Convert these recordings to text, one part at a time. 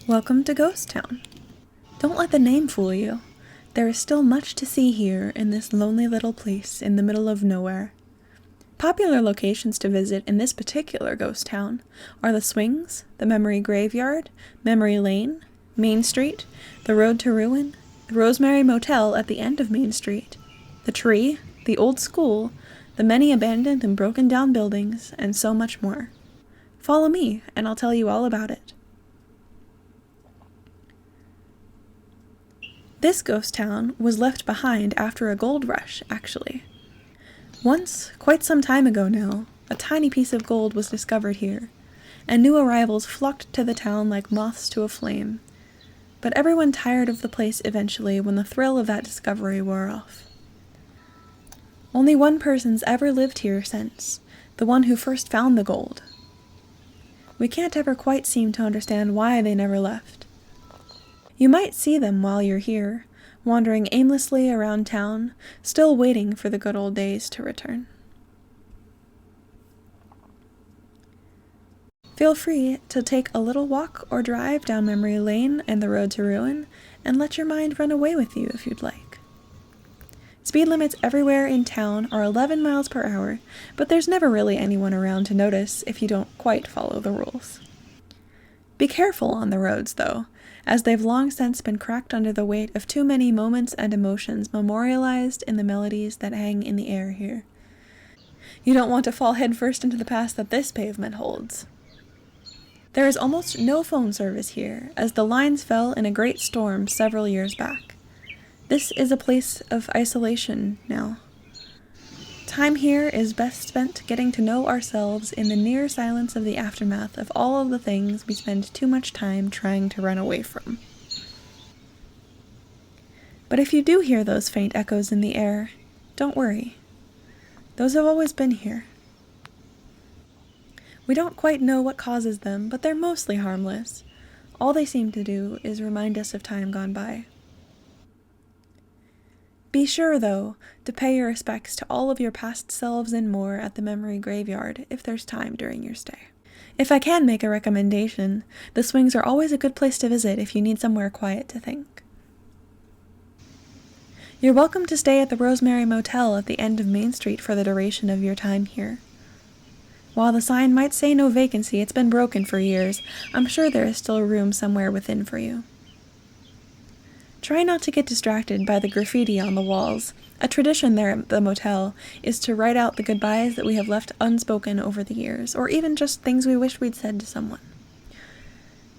Welcome to Ghost Town. Don't let the name fool you. There is still much to see here in this lonely little place in the middle of nowhere. Popular locations to visit in this particular ghost town are the Swings, the Memory Graveyard, Memory Lane, Main Street, the Road to Ruin, the Rosemary Motel at the end of Main Street, the Tree, the Old School, the many abandoned and broken down buildings, and so much more. Follow me, and I'll tell you all about it. This ghost town was left behind after a gold rush, actually. Once, quite some time ago now, a tiny piece of gold was discovered here, and new arrivals flocked to the town like moths to a flame. But everyone tired of the place eventually when the thrill of that discovery wore off. Only one person's ever lived here since, the one who first found the gold. We can't ever quite seem to understand why they never left. You might see them while you're here, wandering aimlessly around town, still waiting for the good old days to return. Feel free to take a little walk or drive down memory lane and the road to ruin, and let your mind run away with you if you'd like. Speed limits everywhere in town are 11 miles per hour, but there's never really anyone around to notice if you don't quite follow the rules. Be careful on the roads, though, as they've long since been cracked under the weight of too many moments and emotions memorialized in the melodies that hang in the air here. You don't want to fall headfirst into the past that this pavement holds. There is almost no phone service here, as the lines fell in a great storm several years back. This is a place of isolation now. Time here is best spent getting to know ourselves in the near silence of the aftermath of all of the things we spend too much time trying to run away from. But if you do hear those faint echoes in the air, don't worry. Those have always been here. We don't quite know what causes them, but they're mostly harmless. All they seem to do is remind us of time gone by. Be sure, though, to pay your respects to all of your past selves and more at the Memory Graveyard if there's time during your stay. If I can make a recommendation, the Swings are always a good place to visit if you need somewhere quiet to think. You're welcome to stay at the Rosemary Motel at the end of Main Street for the duration of your time here. While the sign might say no vacancy, it's been broken for years. I'm sure there is still room somewhere within for you. Try not to get distracted by the graffiti on the walls. A tradition there at the motel is to write out the goodbyes that we have left unspoken over the years, or even just things we wish we'd said to someone.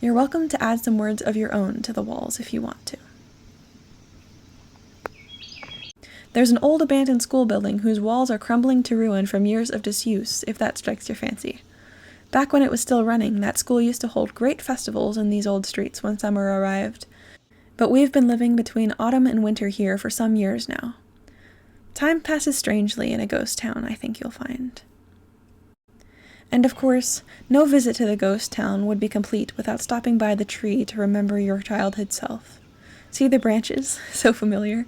You're welcome to add some words of your own to the walls if you want to. There's an old abandoned school building whose walls are crumbling to ruin from years of disuse, if that strikes your fancy. Back when it was still running, that school used to hold great festivals in these old streets when summer arrived. But we've been living between autumn and winter here for some years now. Time passes strangely in a ghost town, I think you'll find. And of course, no visit to the ghost town would be complete without stopping by the tree to remember your childhood self. See the branches? So familiar.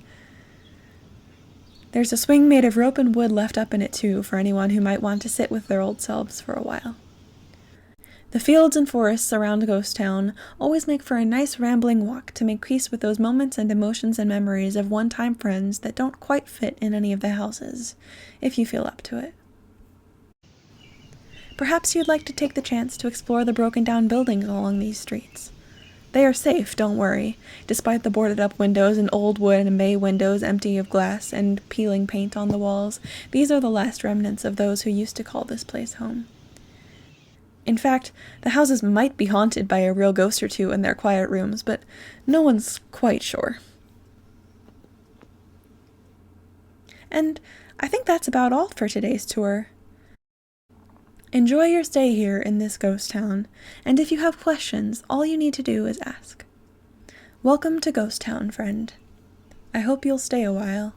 There's a swing made of rope and wood left up in it too, for anyone who might want to sit with their old selves for a while. The fields and forests around Ghost Town always make for a nice rambling walk to make peace with those moments and emotions and memories of one-time friends that don't quite fit in any of the houses, if you feel up to it. Perhaps you'd like to take the chance to explore the broken-down buildings along these streets. They are safe, don't worry, despite the boarded-up windows and old wood and bay windows empty of glass and peeling paint on the walls. These are the last remnants of those who used to call this place home. In fact, the houses might be haunted by a real ghost or two in their quiet rooms, but no one's quite sure. And I think that's about all for today's tour. Enjoy your stay here in this ghost town, and if you have questions, all you need to do is ask. Welcome to Ghost Town, friend. I hope you'll stay a while.